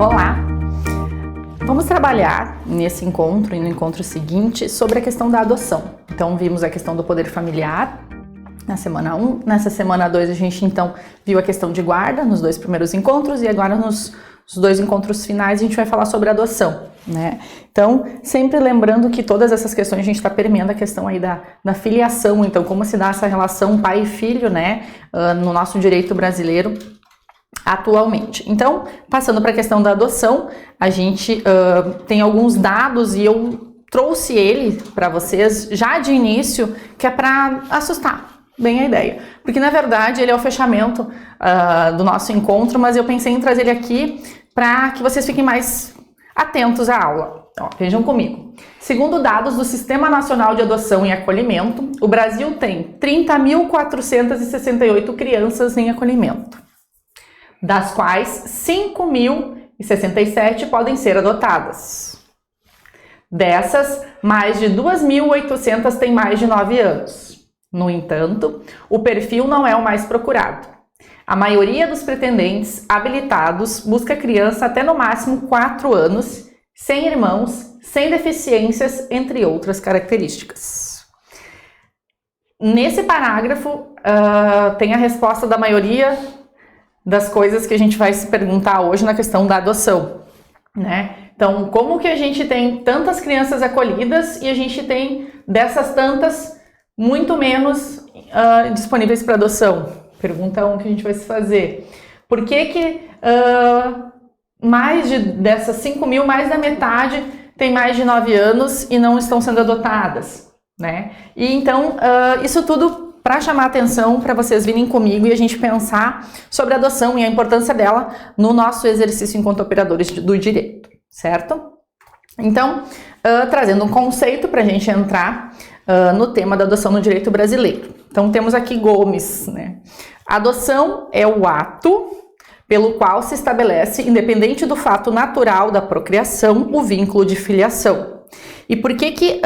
Olá! Vamos trabalhar nesse encontro e no encontro seguinte sobre a questão da adoção. Então, vimos a questão do poder familiar na semana 1. Nessa semana 2, a gente então viu a questão de guarda nos 2 primeiros encontros e agora nos 2 encontros finais a gente vai falar sobre adoção, né? Então, sempre lembrando que todas essas questões a gente está permeando a questão aí da filiação, então como se dá essa relação pai e filho, né, no nosso direito brasileiro atualmente. Então, passando para a questão da adoção, a gente tem alguns dados e eu trouxe ele para vocês já de início, que é para assustar bem a ideia, porque na verdade ele é o fechamento do nosso encontro, mas eu pensei em trazer ele aqui para que vocês fiquem mais atentos à aula. Ó, vejam comigo. Segundo dados do Sistema Nacional de Adoção e Acolhimento, o Brasil tem 30.468 crianças em acolhimento, das quais 5.067 podem ser adotadas. Dessas, mais de 2.800 têm mais de 9 anos. No entanto, o perfil não é o mais procurado. A maioria dos pretendentes habilitados busca criança até no máximo 4 anos, sem irmãos, sem deficiências, entre outras características. Nesse parágrafo, tem a resposta da maioria das coisas que a gente vai se perguntar hoje na questão da adoção, né? Então, como que a gente tem tantas crianças acolhidas e a gente tem dessas tantas muito menos disponíveis para adoção? Pergunta 1 que a gente vai se fazer. Por que dessas 5.000, mais da metade tem mais de 9 anos e não estão sendo adotadas, né? E então, isso tudo para chamar a atenção, para vocês virem comigo e a gente pensar sobre a adoção e a importância dela no nosso exercício enquanto operadores do direito, certo? Então, trazendo um conceito para a gente entrar no tema da adoção no direito brasileiro. Então, temos aqui Gomes, né? Adoção é o ato pelo qual se estabelece, independente do fato natural da procriação, o vínculo de filiação. E por que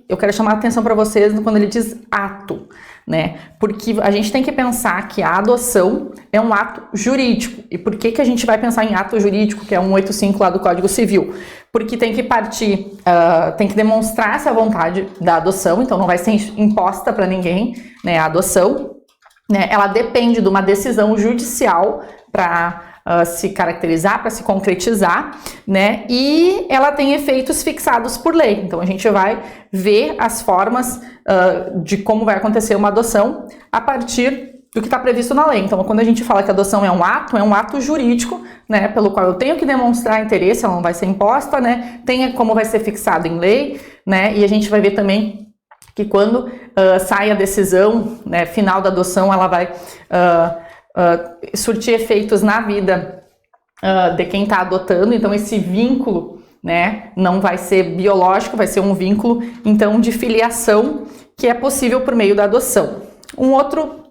eu quero chamar a atenção para vocês quando ele diz ato, né? Porque a gente tem que pensar que a adoção é um ato jurídico. E por que a gente vai pensar em ato jurídico, que é 185 lá do Código Civil? Porque tem que partir, tem que demonstrar essa vontade da adoção, então não vai ser imposta para ninguém, né? A adoção, né? Ela depende de uma decisão judicial para se caracterizar, para se concretizar, né? E ela tem efeitos fixados por lei. Então a gente vai ver as formas de como vai acontecer uma adoção a partir do que está previsto na lei. Então, quando a gente fala que a adoção é um ato jurídico, né? Pelo qual eu tenho que demonstrar interesse, ela não vai ser imposta, né? Tem como vai ser fixado em lei, né? E a gente vai ver também que quando sai a decisão, né, final da adoção, ela vai surtir efeitos na vida de quem está adotando. Então esse vínculo, né, não vai ser biológico, vai ser um vínculo então de filiação que é possível por meio da adoção. Um outro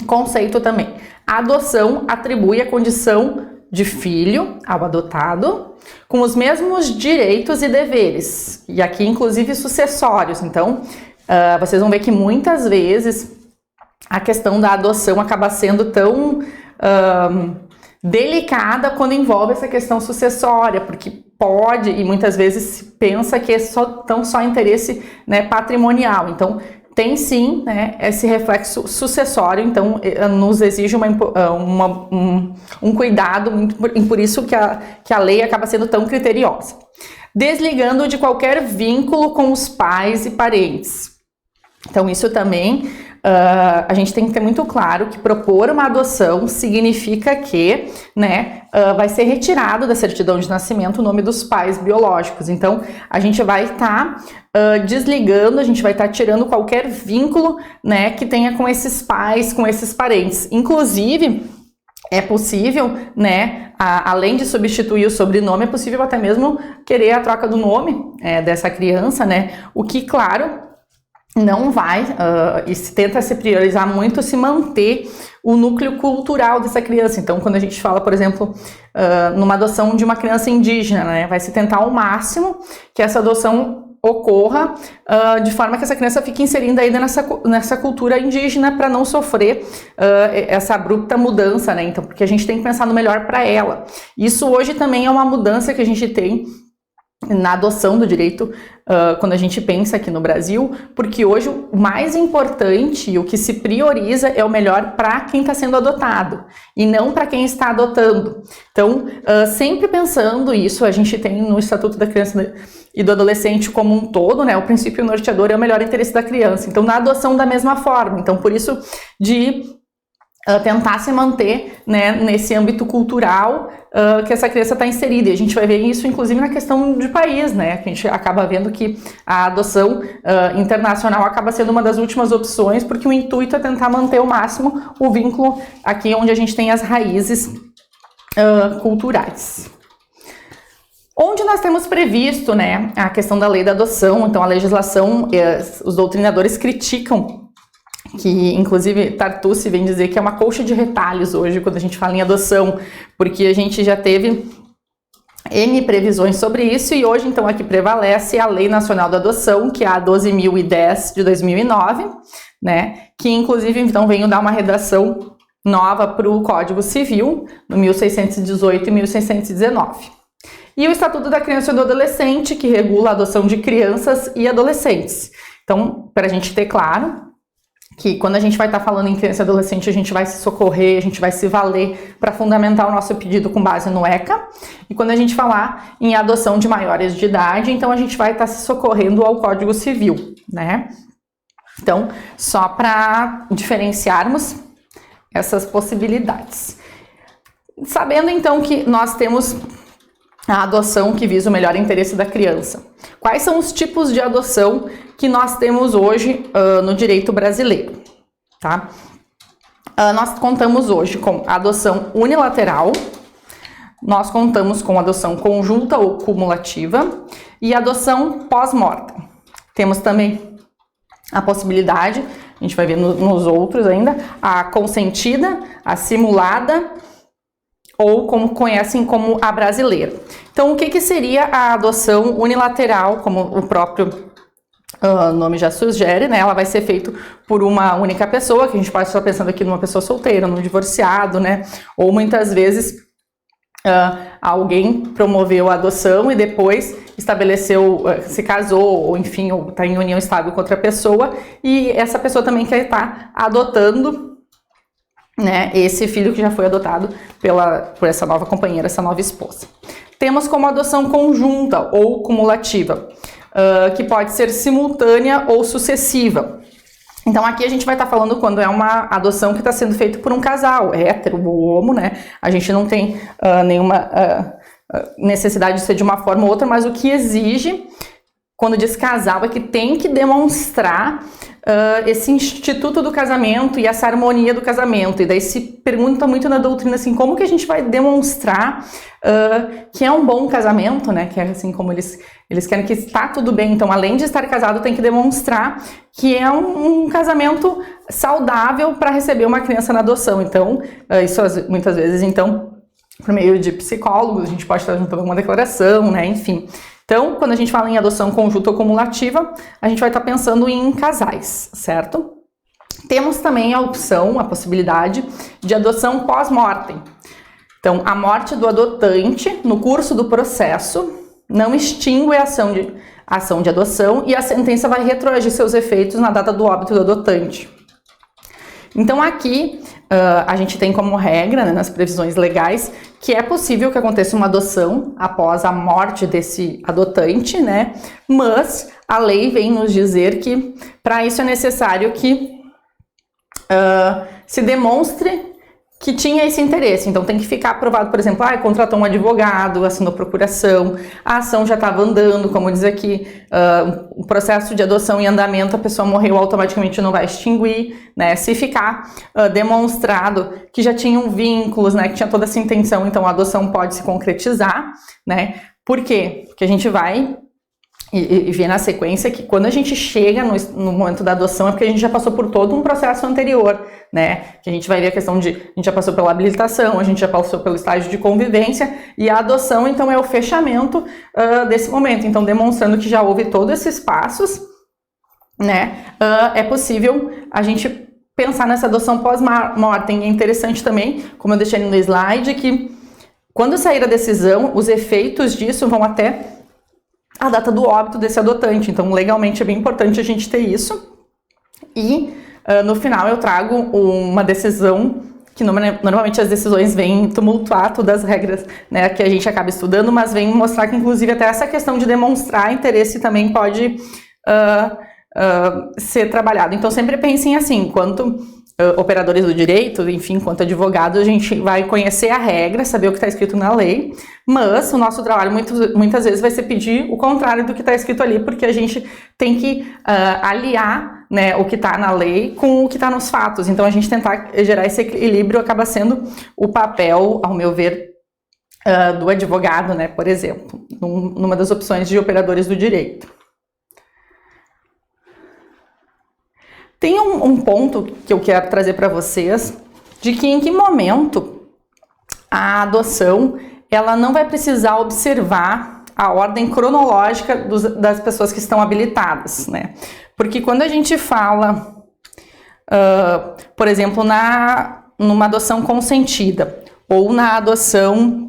conceito também: a adoção atribui a condição de filho ao adotado com os mesmos direitos e deveres, e aqui inclusive sucessórios. Então vocês vão ver que muitas vezes a questão da adoção acaba sendo tão delicada quando envolve essa questão sucessória, porque pode, e muitas vezes se pensa que é só interesse, né, patrimonial. Então, tem sim, né, esse reflexo sucessório, então nos exige um cuidado, por isso que a lei acaba sendo tão criteriosa. Desligando de qualquer vínculo com os pais e parentes. Então, isso também a gente tem que ter muito claro que propor uma adoção significa que, né, vai ser retirado da certidão de nascimento o nome dos pais biológicos. Então, a gente vai estar desligando, a gente vai estar tirando qualquer vínculo, né, que tenha com esses pais, com esses parentes. Inclusive, é possível, né, além de substituir o sobrenome, é possível até mesmo querer a troca do nome dessa criança, né, o que, claro, não vai, e se tenta se priorizar muito, se manter o núcleo cultural dessa criança. Então, quando a gente fala, por exemplo, numa adoção de uma criança indígena, né, vai se tentar ao máximo que essa adoção ocorra de forma que essa criança fique inserida ainda nessa cultura indígena para não sofrer essa abrupta mudança, né? Então, porque a gente tem que pensar no melhor para ela. Isso hoje também é uma mudança que a gente tem na adoção do direito, quando a gente pensa aqui no Brasil, porque hoje o mais importante e o que se prioriza é o melhor para quem está sendo adotado e não para quem está adotando. Então, sempre pensando isso, a gente tem no Estatuto da Criança e do Adolescente como um todo, né, o princípio norteador é o melhor interesse da criança. Então, na adoção da mesma forma. Então, por isso de tentar se manter, né, nesse âmbito cultural que essa criança está inserida. E a gente vai ver isso, inclusive, na questão de país, né? Que a gente acaba vendo que a adoção internacional acaba sendo uma das últimas opções, porque o intuito é tentar manter ao máximo o vínculo aqui onde a gente tem as raízes culturais. Onde nós temos previsto, né, a questão da lei da adoção, então a legislação, os doutrinadores criticam que, inclusive, Tartucci vem dizer que é uma colcha de retalhos hoje, quando a gente fala em adoção, porque a gente já teve N previsões sobre isso, e hoje, então, aqui prevalece a Lei Nacional da Adoção, que é a 12.010 de 2009, né, que, inclusive, então, veio dar uma redação nova para o Código Civil, no 1618 e 1619. E o Estatuto da Criança e do Adolescente, que regula a adoção de crianças e adolescentes. Então, para a gente ter claro que quando a gente vai estar falando em criança e adolescente, a gente vai se socorrer, a gente vai se valer para fundamentar o nosso pedido com base no ECA. E quando a gente falar em adoção de maiores de idade, então a gente vai estar se socorrendo ao Código Civil, né? Então, só para diferenciarmos essas possibilidades. Sabendo então que nós temos a adoção que visa o melhor interesse da criança. Quais são os tipos de adoção que nós temos hoje no direito brasileiro? Tá? Nós contamos hoje com a adoção unilateral, nós contamos com adoção conjunta ou cumulativa e adoção pós-mortem. Temos também a possibilidade, a gente vai ver nos outros ainda, a consentida, a simulada, ou como conhecem como a brasileira. Então, o que seria a adoção unilateral, como o próprio nome já sugere, né? Ela vai ser feita por uma única pessoa, que a gente pode estar pensando aqui numa pessoa solteira, num divorciado, né? Ou muitas vezes alguém promoveu a adoção e depois estabeleceu, se casou, ou enfim, ou está em união estável com outra pessoa, e essa pessoa também quer estar adotando, né, esse filho que já foi adotado por essa nova companheira, essa nova esposa. Temos como adoção conjunta ou cumulativa, que pode ser simultânea ou sucessiva. Então aqui a gente vai estar falando quando é uma adoção que está sendo feita por um casal, hétero ou homo, né? A gente não tem nenhuma necessidade de ser de uma forma ou outra, mas o que exige, quando diz casal, é que tem que demonstrar esse instituto do casamento e essa harmonia do casamento. E daí se pergunta muito na doutrina assim, como que a gente vai demonstrar que é um bom casamento, né? Que é assim como eles querem que está tudo bem. Então, além de estar casado, tem que demonstrar que é um casamento saudável para receber uma criança na adoção. Então, isso muitas vezes, então, por meio de psicólogos, a gente pode estar juntando uma declaração, né? Enfim. Então, quando a gente fala em adoção conjunta ou cumulativa, a gente vai estar pensando em casais, certo? Temos também a opção, a possibilidade de adoção pós-mortem. Então, a morte do adotante no curso do processo não extingue a ação de adoção e a sentença vai retroagir seus efeitos na data do óbito do adotante. Então, aqui a gente tem como regra, né, nas previsões legais, que é possível que aconteça uma adoção após a morte desse adotante, né? Mas a lei vem nos dizer que para isso é necessário que se demonstre que tinha esse interesse. Então tem que ficar aprovado, por exemplo, contratou um advogado, assinou procuração, a ação já estava andando, como diz aqui, o processo de adoção em andamento, a pessoa morreu, automaticamente não vai extinguir, né? Se ficar demonstrado que já tinham vínculos, né, que tinha toda essa intenção, então a adoção pode se concretizar, né? Por quê? Porque a gente vai e ver na sequência que quando a gente chega no momento da adoção é porque a gente já passou por todo um processo anterior, né? Que a gente vai ver a questão de, a gente já passou pela habilitação, a gente já passou pelo estágio de convivência, e a adoção, então, é o fechamento desse momento. Então, demonstrando que já houve todos esses passos, né? É possível a gente pensar nessa adoção pós-mortem. É interessante também, como eu deixei no slide, que quando sair a decisão, os efeitos disso vão até a data do óbito desse adotante. Então, legalmente é bem importante a gente ter isso. E no final eu trago uma decisão que normalmente as decisões vêm tumultuar todas as regras, né, que a gente acaba estudando, mas vem mostrar que inclusive até essa questão de demonstrar interesse também pode ser trabalhado. Então sempre pensem assim, enquanto operadores do direito, enfim, enquanto advogados, a gente vai conhecer a regra, saber o que está escrito na lei, mas o nosso trabalho muitas vezes vai ser pedir o contrário do que está escrito ali, porque a gente tem que aliar, né, o que está na lei com o que está nos fatos. Então a gente tentar gerar esse equilíbrio acaba sendo o papel, ao meu ver, do advogado, né, por exemplo, numa das opções de operadores do direito. Tem um ponto que eu quero trazer para vocês, de que em que momento a adoção ela não vai precisar observar a ordem cronológica das pessoas que estão habilitadas, né? Porque quando a gente fala, por exemplo, numa adoção consentida ou na adoção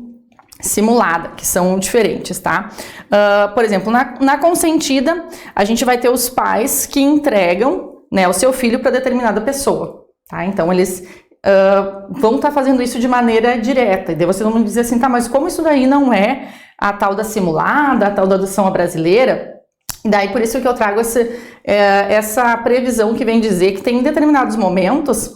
simulada, que são diferentes, tá? Por exemplo, na consentida, a gente vai ter os pais que entregam, né, o seu filho para determinada pessoa, tá? Então, eles vão estar fazendo isso de maneira direta. E daí vocês vão dizer assim, tá, mas como isso daí não é a tal da simulada, a tal da adoção à brasileira? E daí, por isso que eu trago essa previsão que vem dizer que tem determinados momentos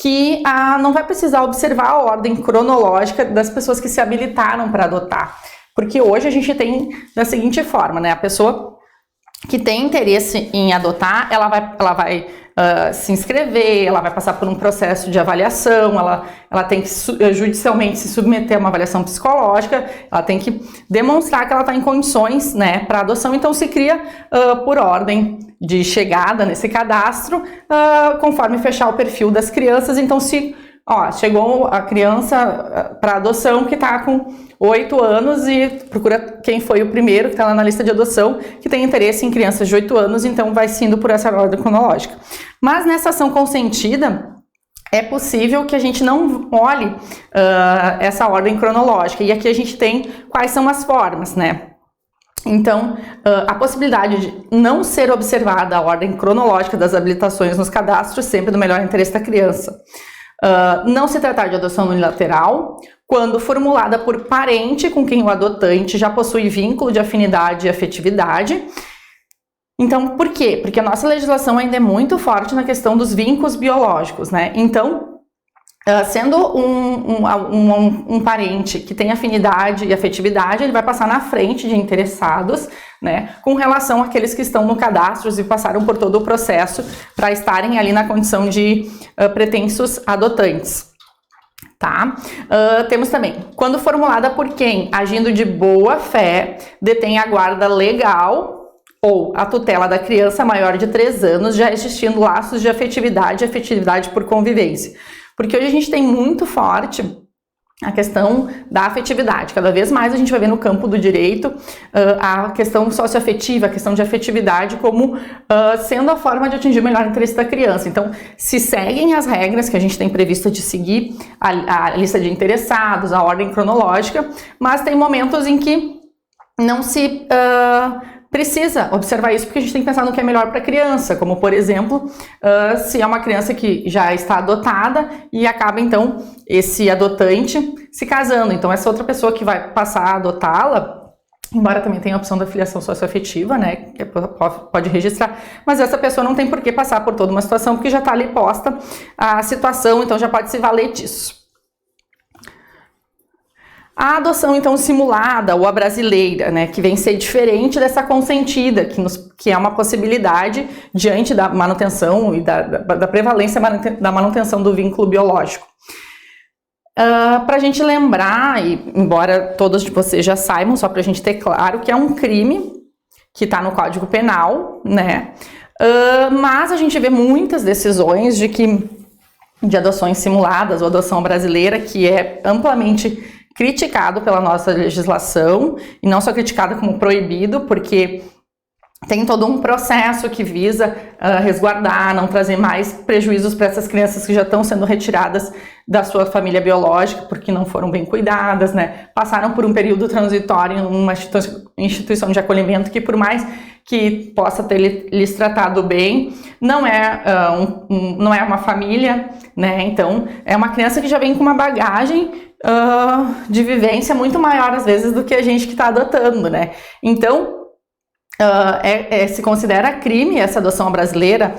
que não vai precisar observar a ordem cronológica das pessoas que se habilitaram para adotar. Porque hoje a gente tem da seguinte forma, né, a pessoa que tem interesse em adotar, ela vai se inscrever, ela vai passar por um processo de avaliação, ela tem que judicialmente se submeter a uma avaliação psicológica, ela tem que demonstrar que ela está em condições, né, para adoção. Então se cria por ordem de chegada nesse cadastro, conforme fechar o perfil das crianças. Então se chegou a criança para adoção que está com 8 anos e procura quem foi o primeiro que está lá na lista de adoção, que tem interesse em crianças de 8 anos, então vai sendo por essa ordem cronológica. Mas nessa ação consentida, é possível que a gente não olhe essa ordem cronológica. E aqui a gente tem quais são as formas, né? Então, a possibilidade de não ser observada a ordem cronológica das habilitações nos cadastros, sempre do melhor interesse da criança. Não se tratar de adoção unilateral, quando formulada por parente com quem o adotante já possui vínculo de afinidade e afetividade. Então, por quê? Porque a nossa legislação ainda é muito forte na questão dos vínculos biológicos, né? Então, sendo um parente que tem afinidade e afetividade, ele vai passar na frente de interessados, né, com relação àqueles que estão no cadastro e passaram por todo o processo para estarem ali na condição de pretensos adotantes. Tá? Temos também, quando formulada por quem, agindo de boa fé, detém a guarda legal ou a tutela da criança maior de 3 anos, já existindo laços de afetividade e afetividade por convivência. Porque hoje a gente tem muito forte a questão da afetividade. Cada vez mais a gente vai ver no campo do direito a questão socioafetiva, a questão de afetividade como sendo a forma de atingir o melhor interesse da criança. Então, se seguem as regras que a gente tem prevista de seguir, a lista de interessados, a ordem cronológica, mas tem momentos em que não se precisa observar isso, porque a gente tem que pensar no que é melhor para a criança, como, por exemplo, se é uma criança que já está adotada e acaba, então, esse adotante se casando. Então, essa outra pessoa que vai passar a adotá-la, embora também tenha a opção da filiação socioafetiva, né, que pode registrar, mas essa pessoa não tem por que passar por toda uma situação, porque já está ali posta a situação, então já pode se valer disso. A adoção, então, simulada, ou a brasileira, né, que vem ser diferente dessa consentida, que é uma possibilidade diante da manutenção e da prevalência da manutenção do vínculo biológico. Para a gente lembrar, e embora todos de vocês já saibam, só para a gente ter claro, que é um crime que está no Código Penal, né? Mas a gente vê muitas decisões de adoções simuladas ou adoção brasileira, que é amplamente criticado pela nossa legislação, e não só criticado como proibido, porque tem todo um processo que visa resguardar, não trazer mais prejuízos para essas crianças que já estão sendo retiradas da sua família biológica, porque não foram bem cuidadas, né? Passaram por um período transitório em uma instituição de acolhimento que, por mais que possa ter lhes tratado bem, não é uma família, né? Então, é uma criança que já vem com uma bagagem de vivência muito maior, às vezes, do que a gente que está adotando, né? Então, se considera crime essa adoção brasileira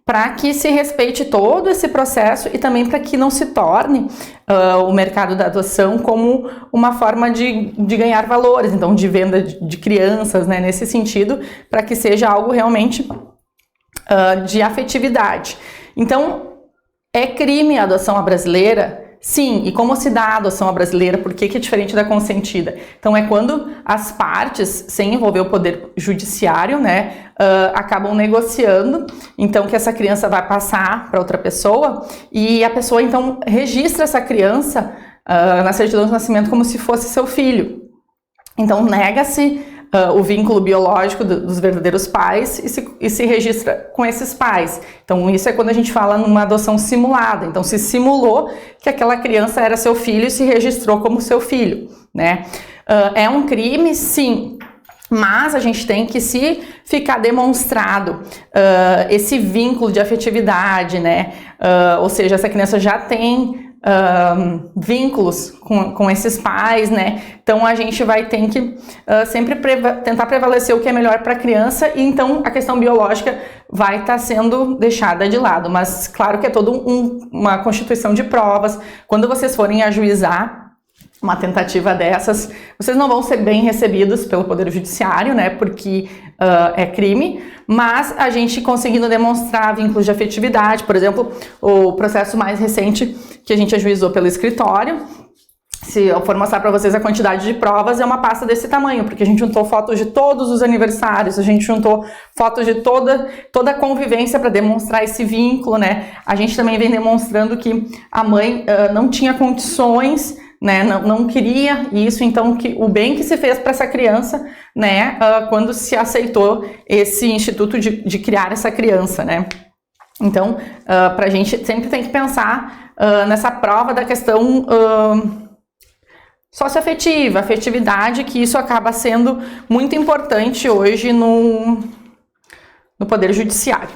para que se respeite todo esse processo e também para que não se torne o mercado da adoção como uma forma de ganhar valores, então de venda de crianças, né, nesse sentido, para que seja algo realmente de afetividade. Então, é crime a adoção brasileira? Sim, e como se dá a adoção brasileira? Por que é diferente da consentida? Então, é quando as partes, sem envolver o poder judiciário, né, acabam negociando, então, que essa criança vai passar para outra pessoa, e a pessoa, então, registra essa criança na certidão de nascimento como se fosse seu filho. Então, nega-se o vínculo biológico dos verdadeiros pais e se registra com esses pais. Então, isso é quando a gente fala numa adoção simulada. Então, se simulou que aquela criança era seu filho e se registrou como seu filho, né? É um crime, sim, mas a gente tem que, se ficar demonstrado esse vínculo de afetividade, né? Ou seja, essa criança já tem vínculos com esses pais, né? Então a gente vai ter que sempre tentar prevalecer o que é melhor para a criança, e então a questão biológica vai estar sendo deixada de lado. Mas claro que é toda uma constituição de provas. Quando vocês forem ajuizar uma tentativa dessas, vocês não vão ser bem recebidos pelo Poder Judiciário, né, porque é crime, mas a gente conseguindo demonstrar vínculos de afetividade, por exemplo, o processo mais recente que a gente ajuizou pelo escritório, se eu for mostrar para vocês a quantidade de provas, é uma pasta desse tamanho, porque a gente juntou fotos de todos os aniversários, a gente juntou fotos de toda a convivência para demonstrar esse vínculo, né, a gente também vem demonstrando que a mãe não tinha condições, né, não queria isso, então o bem que se fez para essa criança, né, quando se aceitou esse instituto de criar essa criança, né. Então, para a gente sempre tem que pensar nessa prova da questão socioafetiva, afetividade, que isso acaba sendo muito importante hoje no Poder Judiciário.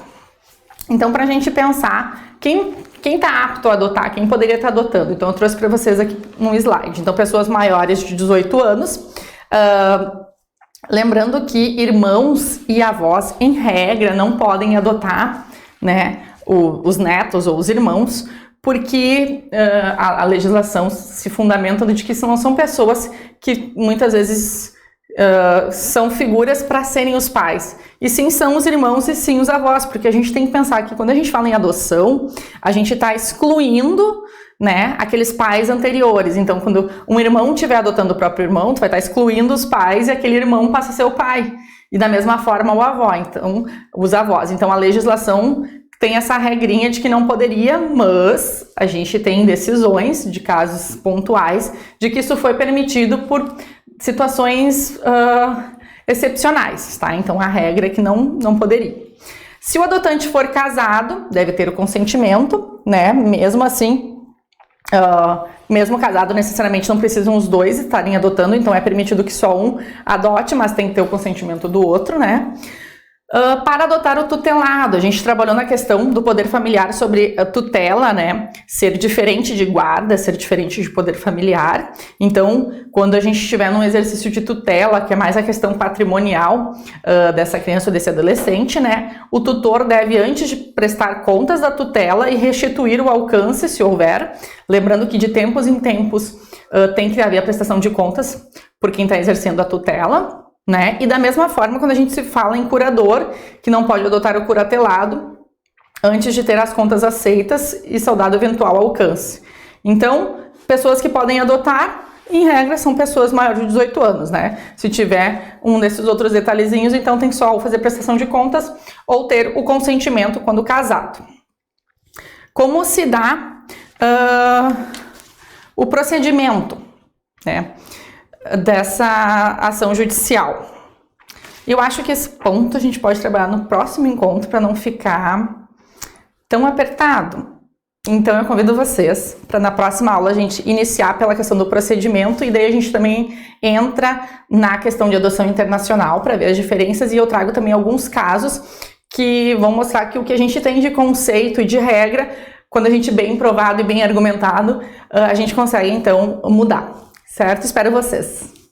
Então, para a gente pensar quem está apto a adotar, quem poderia estar adotando. Então, eu trouxe para vocês aqui um slide. Então, pessoas maiores de 18 anos. Lembrando que irmãos e avós, em regra, não podem adotar, né, os netos ou os irmãos, porque a legislação se fundamenta de que não são pessoas que muitas vezes são figuras para serem os pais, e sim são os irmãos e sim os avós, porque a gente tem que pensar que quando a gente fala em adoção, a gente está excluindo, né, aqueles pais anteriores. Então, quando um irmão estiver adotando o próprio irmão, tu vai estar excluindo os pais e aquele irmão passa a ser o pai. E da mesma forma o avó, então, os avós. Então, a legislação tem essa regrinha de que não poderia, mas a gente tem decisões de casos pontuais de que isso foi permitido por situações excepcionais, tá? Então a regra é que não poderia. Se o adotante for casado, deve ter o consentimento, né? Mesmo assim, mesmo casado, necessariamente não precisam os dois estarem adotando, então é permitido que só um adote, mas tem que ter o consentimento do outro, né? Para adotar o tutelado, a gente trabalhou na questão do poder familiar sobre a tutela, né, ser diferente de guarda, ser diferente de poder familiar. Então, quando a gente estiver num exercício de tutela, que é mais a questão patrimonial dessa criança ou desse adolescente, né, o tutor deve, antes de prestar contas da tutela, e restituir o alcance, se houver, lembrando que de tempos em tempos tem que haver a prestação de contas por quem está exercendo a tutela, né? E da mesma forma, quando a gente se fala em curador, que não pode adotar o curatelado antes de ter as contas aceitas e saudado eventual alcance. Então, pessoas que podem adotar, Em regra, são pessoas maiores de 18 anos, né? Se tiver um desses outros detalhezinhos, então tem só fazer prestação de contas ou ter o consentimento quando casado. Como se dá o procedimento, né, dessa ação judicial? Eu acho que esse ponto a gente pode trabalhar no próximo encontro para não ficar tão apertado. Então eu convido vocês para na próxima aula a gente iniciar pela questão do procedimento e daí a gente também entra na questão de adoção internacional para ver as diferenças e eu trago também alguns casos que vão mostrar que o que a gente tem de conceito e de regra, quando a gente bem provado e bem argumentado, a gente consegue então mudar, certo? Espero vocês!